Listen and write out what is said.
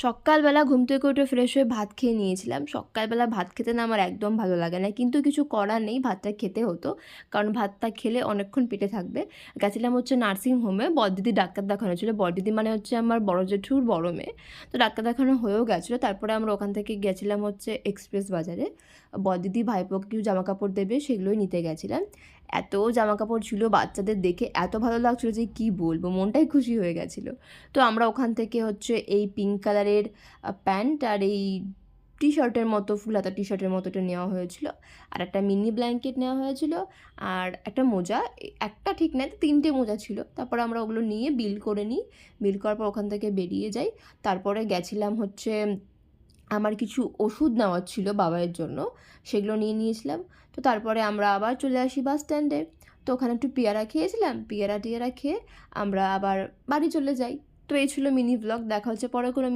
সকালবেলা ঘুম থেকে উঠে ফ্রেশ হয়ে ভাত খেয়ে নিয়েছিলাম। সকালবেলা ভাত খেতে না আমার একদম ভালো লাগে না। কিন্তু কিছু করার নেই, ভাতটা খেতে হতো। কারণ ভাতটা খেলে অনেকক্ষণ পেটে থাকবে। গেছিলাম হচ্ছে নার্সিং হোমে, বড়দিদির ডাক্তার দেখানো ছিল। বড়দিদি মানে হচ্ছে আমার বড় জেঠুর বড় মেয়ে। তো ডাক্তার দেখানো হয়েও গেছিলো। তারপরে আমরা ওখান থেকে গেছিলাম হচ্ছে এক্সপ্রেস বাজারে। বড়দিদি ভাইপোকে কিছু জামাকাপড় দেবে, সেগুলোই নিতে গেছিলাম। এত জামাকাপড় ছিল, বাচ্চাদের দেখে এত ভালো লাগছিলো যে কী বলবো, মনটাই খুশি হয়ে গেছিলো। তো আমরা ওখান থেকে হচ্ছে এই পিঙ্ক কালারের প্যান্ট আর এই টি-শার্টের মতো, ফুল হাতা টি-শার্টের মতো এটা নেওয়া হয়েছিল। আর একটা মিনি ব্ল্যাঙ্কেট নেওয়া হয়েছিল, আর একটা মোজা, একটা ঠিক না, 3টে মোজা ছিল। তারপরে আমরা ওগুলো নিয়ে বিল করে নিই। বিল করার পর ওখান থেকে বেরিয়ে যাই। তারপরে গেছিলাম হচ্ছে, আমার কিছু ওষুধ নেওয়ার ছিল বাবাইয়ের জন্য, সেগুলো নিয়ে নিয়েছিলাম। তো তারপরে আমরা আবার চলে আসি বাস স্ট্যান্ডে। তো ওখানে একটু পেয়ারা খেয়েছিলাম, পেয়ারা টিয়ারা খেয়ে আমরা আবার বাড়ি চলে যাই। তো এই ছিল মিনি ব্লগ। দেখা হচ্ছে পরে কোনো